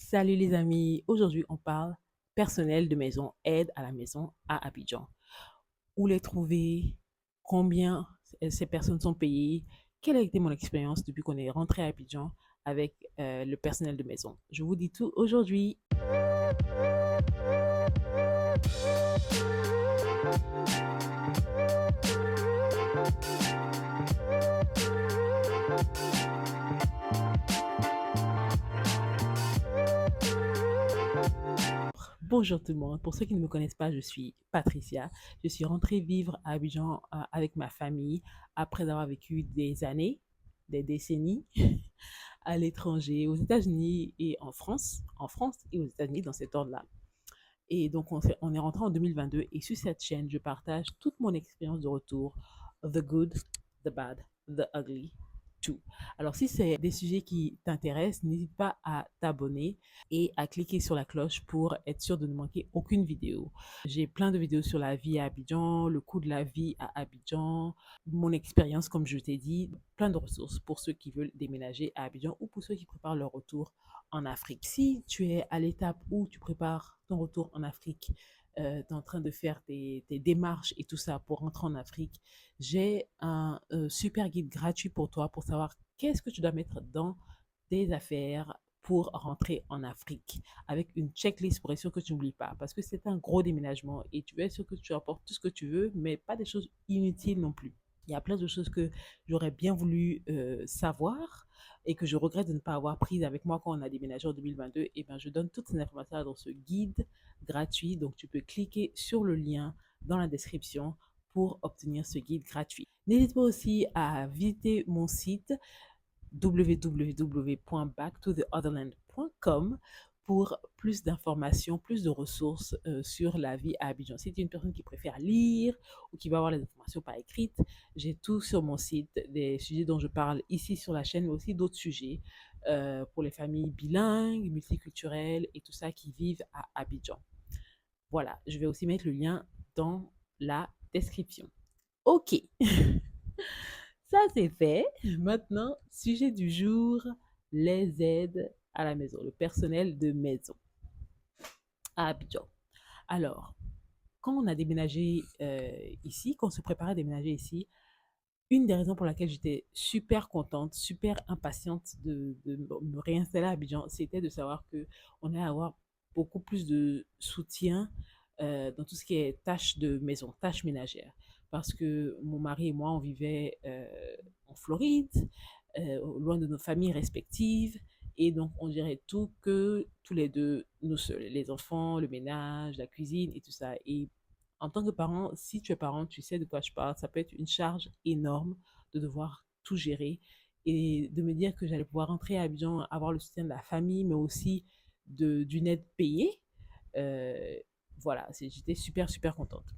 Salut les amis, aujourd'hui on parle personnel de maison, aide à la maison à Abidjan. Où les trouver, combien ces personnes sont payées, quelle a été mon expérience depuis qu'on est rentré à Abidjan avec le personnel de maison. Je vous dis tout aujourd'hui. Bonjour tout le monde. Pour ceux qui ne me connaissent pas, je suis Patricia. Je suis rentrée vivre à Abidjan avec ma famille après avoir vécu des années, des décennies à l'étranger, aux États-Unis et en France et aux États-Unis dans cet ordre-là. Et donc on est rentré en 2022 et sur cette chaîne, je partage toute mon expérience de retour, the good, the bad, the ugly, tout. Alors si c'est des sujets qui t'intéressent, n'hésite pas à t'abonner et à cliquer sur la cloche pour être sûr de ne manquer aucune vidéo. J'ai plein de vidéos sur la vie à Abidjan, le coût de la vie à Abidjan, mon expérience comme je t'ai dit, plein de ressources pour ceux qui veulent déménager à Abidjan ou pour ceux qui préparent leur retour en Afrique. Si tu es à l'étape où tu prépares ton retour en Afrique, tu es en train de faire tes démarches et tout ça pour rentrer en Afrique, j'ai un super guide gratuit pour toi pour savoir qu'est-ce que tu dois mettre dans tes affaires pour rentrer en Afrique avec une checklist pour être sûr que tu n'oublies pas parce que c'est un gros déménagement et tu veux être sûr que tu apportes tout ce que tu veux mais pas des choses inutiles non plus. Il y a plein de choses que j'aurais bien voulu savoir et que je regrette de ne pas avoir prises avec moi quand on a déménagé en 2022. Et bien, je donne toutes ces informations dans ce guide gratuit. Donc, tu peux cliquer sur le lien dans la description pour obtenir ce guide gratuit. N'hésite pas aussi à visiter mon site www.backtotheotherland.com pour plus d'informations, plus de ressources sur la vie à Abidjan. Si tu es une personne qui préfère lire ou qui va avoir les informations par écrite, j'ai tout sur mon site, des sujets dont je parle ici sur la chaîne, mais aussi d'autres sujets pour les familles bilingues, multiculturelles et tout ça qui vivent à Abidjan. Voilà, je vais aussi mettre le lien dans la description. Ok, ça c'est fait. Maintenant, sujet du jour, les aides à la maison, le personnel de maison à Abidjan. Alors, quand on a déménagé ici, quand on se préparait à déménager ici, une des raisons pour laquelle j'étais super contente, super impatiente de me réinstaller à Abidjan, c'était de savoir que on allait avoir beaucoup plus de soutien dans tout ce qui est tâches de maison, tâches ménagères. Parce que mon mari et moi, on vivait en Floride, loin de nos familles respectives. Et donc, on dirait tout que tous les deux, nous seuls, les enfants, le ménage, la cuisine et tout ça. Et en tant que parent, si tu es parent, tu sais de quoi je parle, ça peut être une charge énorme de devoir tout gérer et de me dire que j'allais pouvoir rentrer à Abidjan, avoir le soutien de la famille, mais aussi d'une aide payée. Euh, voilà, j'étais super, super contente.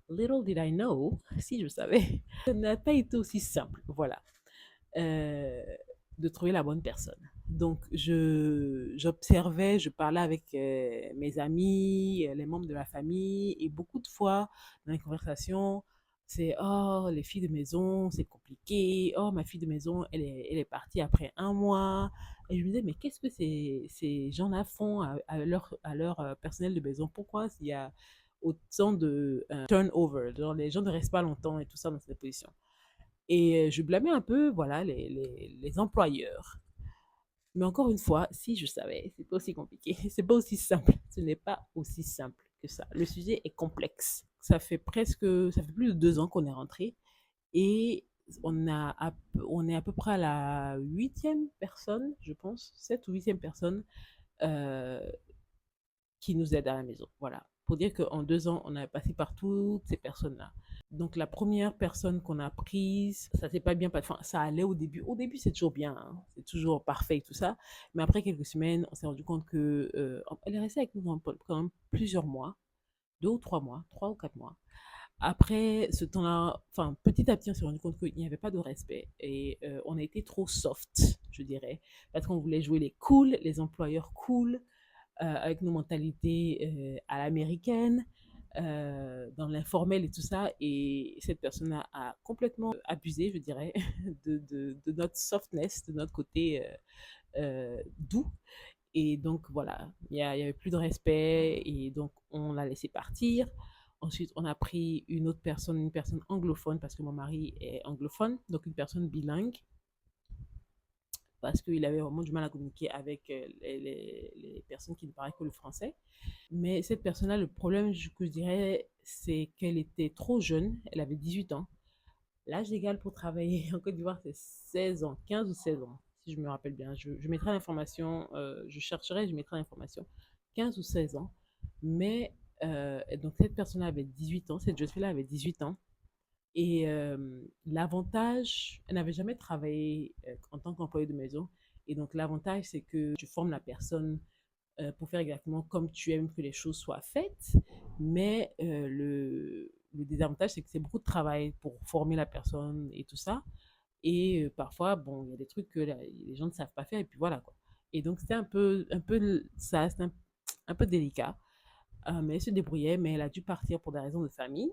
Little did I know, si je savais, ça n'a pas été aussi simple, voilà, euh, de trouver la bonne personne. Donc, j'observais, je parlais avec mes amis, les membres de la famille, et beaucoup de fois, dans les conversations, c'est oh, les filles de maison, c'est compliqué. Oh, ma fille de maison, elle est partie après un mois. Et je me disais, mais qu'est-ce que ces gens-là font à leur personnel de maison? Pourquoi il y a autant de turnover? Genre, les gens ne restent pas longtemps et tout ça dans cette position. Et je blâmais un peu, voilà, les employeurs. Mais encore une fois, si je savais, c'est pas aussi compliqué, c'est pas aussi simple. Ce n'est pas aussi simple que ça. Le sujet est complexe. Ça fait plus de 2 ans qu'on est rentré et on est à peu près à la huitième personne, je pense, 7 ou 8e personne euh, qui nous aide à la maison. Voilà. Pour dire qu'en 2 ans, on a passé par toutes ces personnes-là. Donc, la première personne qu'on a prise, ça s'est pas bien passé. Enfin, ça allait au début. Au début, c'est toujours bien, hein. C'est toujours parfait et tout ça. Mais après quelques semaines, on s'est rendu compte que elle est restée avec nous quand même plusieurs mois, 2 ou 3 mois, 3 ou 4 mois. Après ce temps-là, enfin, petit à petit, on s'est rendu compte qu'il n'y avait pas de respect et on a été trop soft, je dirais, parce qu'on voulait jouer les cool, les employeurs cool, avec nos mentalités à l'américaine, dans l'informel et tout ça. Et cette personne a complètement abusé, je dirais, de notre softness, de notre côté doux. Et donc, voilà, il y avait plus de respect et donc on l'a laissé partir. Ensuite, on a pris une personne anglophone, parce que mon mari est anglophone, donc une personne bilingue, parce qu'il avait vraiment du mal à communiquer avec les personnes qui ne parlaient que le français. Mais cette personne-là, le problème, que je dirais, c'est qu'elle était trop jeune. Elle avait 18 ans. L'âge légal pour travailler en Côte d'Ivoire, c'est 16 ans, 15 ou 16 ans, si je me rappelle bien. Je mettrai l'information, je chercherai, je mettrai l'information. 15 ou 16 ans. Mais donc cette personne avait 18 ans, cette jeune fille-là avait 18 ans. Et l'avantage, elle n'avait jamais travaillé en tant qu'employée de maison. Et donc l'avantage, c'est que tu formes la personne pour faire exactement comme tu aimes que les choses soient faites. Mais le désavantage, c'est que c'est beaucoup de travail pour former la personne et tout ça. Et parfois, bon, il y a des trucs que les gens ne savent pas faire et puis voilà quoi. Et donc c'était un peu ça, c'était un peu délicat. Mais elle se débrouillait, mais elle a dû partir pour des raisons de famille.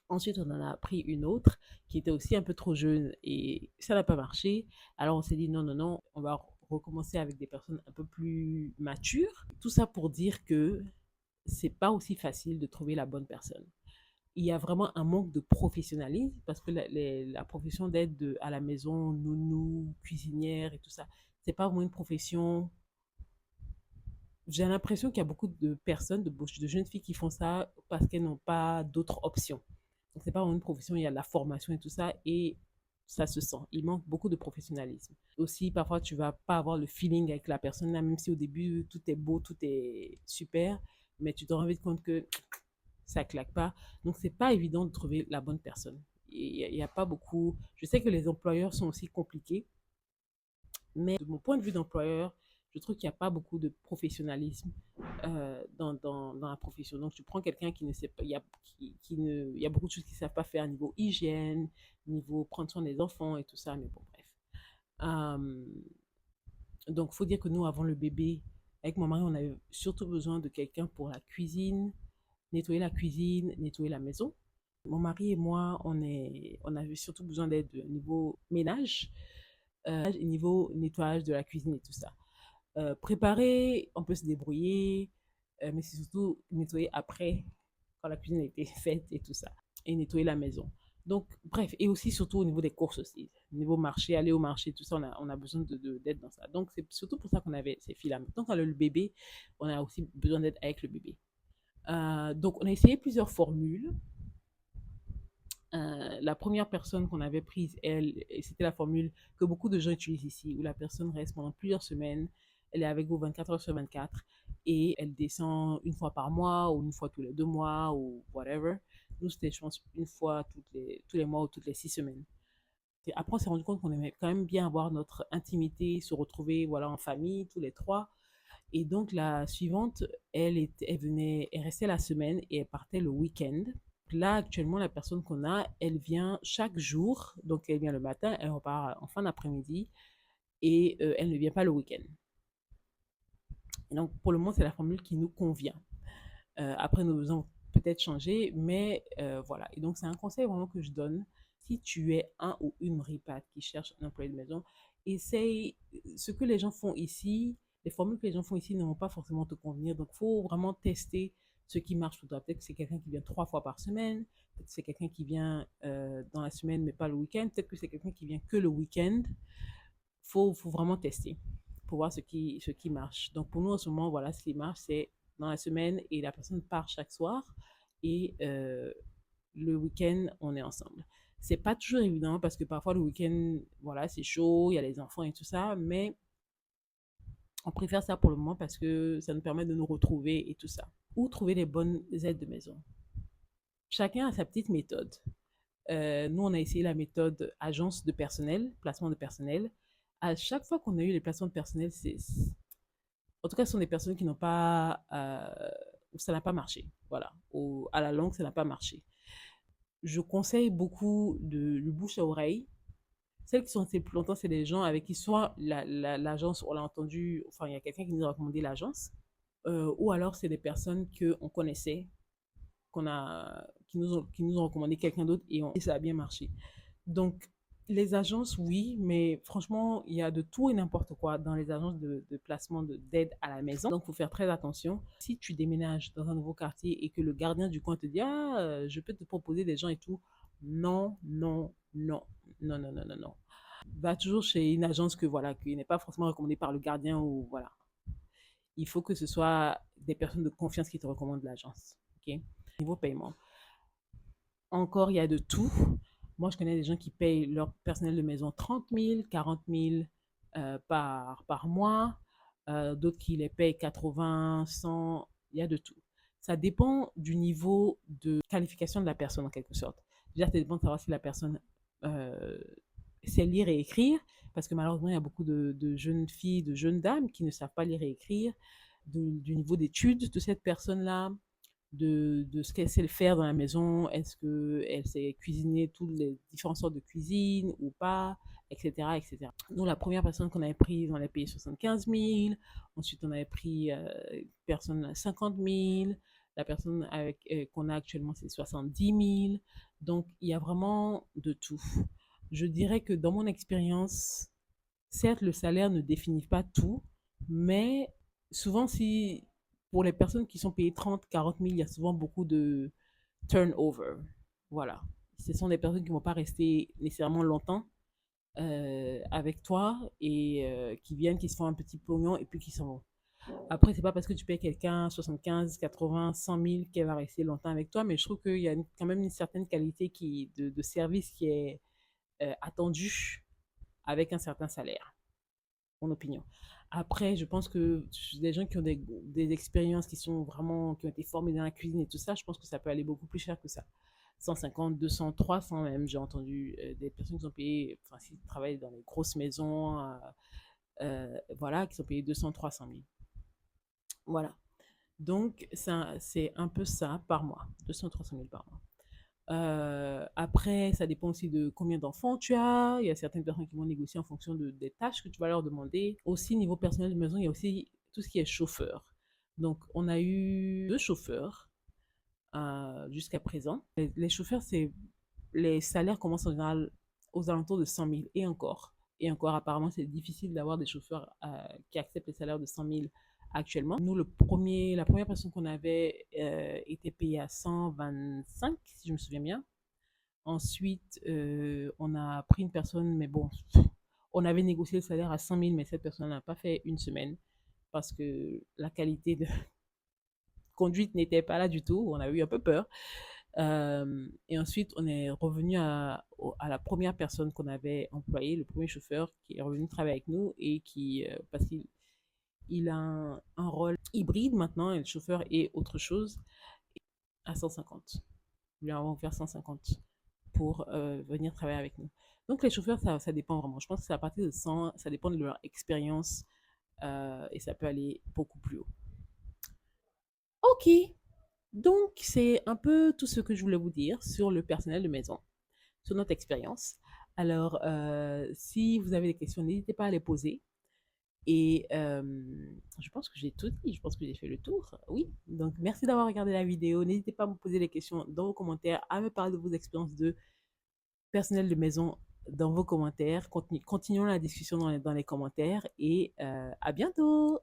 Ensuite, on en a pris une autre qui était aussi un peu trop jeune et ça n'a pas marché. Alors on s'est dit non, non, non, on va recommencer avec des personnes un peu plus matures. Tout ça pour dire que c'est pas aussi facile de trouver la bonne personne. Il y a vraiment un manque de professionnalisme parce que la profession d'aide à la maison, nounou, cuisinière et tout ça, c'est pas vraiment une profession. J'ai l'impression qu'il y a beaucoup de personnes, de jeunes filles qui font ça parce qu'elles n'ont pas d'autres options. Donc, c'est pas vraiment une profession, il y a de la formation et tout ça, et ça se sent. Il manque beaucoup de professionnalisme. Aussi, parfois, tu vas pas avoir le feeling avec la personne, là, même si au début, tout est beau, tout est super, mais tu te rends vite compte que ça claque pas. Donc, c'est pas évident de trouver la bonne personne. Il y a pas beaucoup. Je sais que les employeurs sont aussi compliqués, mais de mon point de vue d'employeur, je trouve qu'il n'y a pas beaucoup de professionnalisme dans la profession. Donc, tu prends quelqu'un qui ne sait pas, il y a beaucoup de choses qu'ils ne savent pas faire niveau hygiène, niveau prendre soin des enfants et tout ça, mais bon, bref. Euh, donc, il faut dire que nous, avant le bébé, avec mon mari, on avait surtout besoin de quelqu'un pour la cuisine, nettoyer la maison. Mon mari et moi, on avait surtout besoin d'aide au niveau ménage et niveau nettoyage de la cuisine et tout ça. Préparer, on peut se débrouiller, mais c'est surtout nettoyer après, quand la cuisine a été faite et tout ça, et nettoyer la maison. Donc, bref, et aussi surtout au niveau des courses aussi, au niveau marché, aller au marché, tout ça, on a besoin d'aide dans ça. Donc, c'est surtout pour ça qu'on avait ces filles-là. Maintenant, quand on a le bébé, on a aussi besoin d'aide avec le bébé. Donc, on a essayé plusieurs formules. La première personne qu'on avait prise, c'était la formule que beaucoup de gens utilisent ici, où la personne reste pendant plusieurs semaines, elle est avec vous 24 heures sur 24 et elle descend une fois par mois ou une fois tous les 2 mois ou whatever. Nous, c'était, je pense, une fois tous les mois ou toutes les 6 semaines. Et après, on s'est rendu compte qu'on aimait quand même bien avoir notre intimité, se retrouver voilà, en famille, tous les trois. Et donc, la suivante, elle restait la semaine et elle partait le week-end. Là, actuellement, la personne qu'on a, elle vient chaque jour. Donc, elle vient le matin, elle repart en fin d'après-midi et elle ne vient pas le week-end. Et donc, pour le moment, c'est la formule qui nous convient. Après, nous devons peut-être changer, mais voilà. Et donc, c'est un conseil vraiment que je donne. Si tu es un ou une ripate qui cherche un employé de maison, essaye ce que les gens font ici. Les formules que les gens font ici ne vont pas forcément te convenir. Donc, il faut vraiment tester ce qui marche pour toi. Peut-être que c'est quelqu'un qui vient 3 fois par semaine. Peut-être que c'est quelqu'un qui vient dans la semaine, mais pas le week-end. Peut-être que c'est quelqu'un qui vient que le week-end. Faut vraiment tester pour voir ce qui marche. Donc, pour nous, en ce moment, voilà, ce qui marche, c'est dans la semaine et la personne part chaque soir et le week-end, on est ensemble. C'est pas toujours évident parce que parfois le week-end, voilà, c'est chaud, il y a les enfants et tout ça, mais on préfère ça pour le moment parce que ça nous permet de nous retrouver et tout ça. Ou trouver les bonnes aides de maison. Chacun a sa petite méthode. Nous, on a essayé la méthode agence de personnel, placement de personnel. À chaque fois qu'on a eu les placements de personnel, en tout cas, ce sont des personnes qui n'ont pas, ça n'a pas marché. Voilà. À la longue, ça n'a pas marché. Je conseille beaucoup le bouche à oreille. Celles qui sont restées plus longtemps, c'est des gens avec qui soit l'agence, on l'a entendu, enfin, il y a quelqu'un qui nous a recommandé l'agence, ou alors c'est des personnes qu'on connaissait, qui nous ont recommandé quelqu'un d'autre et ça a bien marché. Donc, Les agences, oui, mais franchement, il y a de tout et n'importe quoi dans les agences de placement d'aide à la maison. Donc, il faut faire très attention. Si tu déménages dans un nouveau quartier et que le gardien du coin te dit, ah, je peux te proposer des gens et tout, non, non, non, non, non, non, non, non. Va toujours chez une agence que, voilà, qui n'est pas forcément recommandée par le gardien ou voilà. Il faut que ce soit des personnes de confiance qui te recommandent l'agence. OK? Niveau paiement. Encore, il y a de tout. Moi, je connais des gens qui payent leur personnel de maison 30 000, 40 000 par mois. D'autres qui les payent 80, 100. Il y a de tout. Ça dépend du niveau de qualification de la personne, en quelque sorte. Déjà, ça dépend de savoir si la personne euh, sait lire et écrire, parce que malheureusement, il y a beaucoup de jeunes filles, de jeunes dames qui ne savent pas lire et écrire, du niveau d'études de cette personne-là, de ce qu'elle sait faire dans la maison, est-ce qu'elle sait cuisiner toutes les différentes sortes de cuisine ou pas, etc. etc. Nous, la première personne qu'on avait prise, on avait payé 75 000. Ensuite, on avait pris personne à 50 000. La personne qu'on a actuellement, c'est 70 000. Donc, il y a vraiment de tout. Je dirais que dans mon expérience, certes, le salaire ne définit pas tout, mais souvent, si pour les personnes qui sont payées 30, 40 000, il y a souvent beaucoup de turnover. Voilà. Ce sont des personnes qui ne vont pas rester nécessairement longtemps avec toi et qui viennent, qui se font un petit pognon et puis qui s'en vont. Après, c'est pas parce que tu payes quelqu'un 75, 80, 100 000 qu'elle va rester longtemps avec toi, mais je trouve qu'il y a quand même une certaine qualité de service qui est attendue avec un certain salaire, mon opinion. Après, je pense que les gens qui ont des expériences qui sont vraiment, qui ont été formés dans la cuisine et tout ça, je pense que ça peut aller beaucoup plus cher que ça. 150, 200, 300 même. J'ai entendu des personnes qui sont payées, enfin, qui travaillent dans les grosses maisons, voilà, qui sont payées 200, 300 000. Voilà. Donc, c'est un peu ça par mois. 200, 300 000 par mois. Après, ça dépend aussi de combien d'enfants tu as. Il y a certaines personnes qui vont négocier en fonction des tâches que tu vas leur demander. Aussi, niveau personnel de maison, il y a aussi tout ce qui est chauffeur. Donc, on a eu 2 chauffeurs jusqu'à présent. Les chauffeurs, les salaires commencent en général aux alentours de 100 000 et encore. Et encore, apparemment, c'est difficile d'avoir des chauffeurs qui acceptent les salaires de 100 000 actuellement. Nous, la première personne qu'on avait était payée à 125, si je me souviens bien. Ensuite, on a pris une personne, mais bon, on avait négocié le salaire à 100 000, mais cette personne n'a pas fait une semaine parce que la qualité de conduite n'était pas là du tout. On a eu un peu peur. Et ensuite, on est revenu à la première personne qu'on avait employée, le premier chauffeur qui est revenu travailler avec nous et qui, parce qu'il a un rôle hybride maintenant, et le chauffeur est autre chose, à 150. Nous lui avons offert 150 pour venir travailler avec nous. Donc les chauffeurs, ça dépend vraiment. Je pense que c'est à partir de 100, ça dépend de leur expérience et ça peut aller beaucoup plus haut. Ok, donc c'est un peu tout ce que je voulais vous dire sur le personnel de maison, sur notre expérience. Alors, si vous avez des questions, n'hésitez pas à les poser. Et je pense que j'ai tout dit, je pense que j'ai fait le tour. Oui, donc merci d'avoir regardé la vidéo. N'hésitez pas à me poser des questions dans vos commentaires, à me parler de vos expériences de personnel de maison dans vos commentaires. Continuons la discussion dans les commentaires et à bientôt.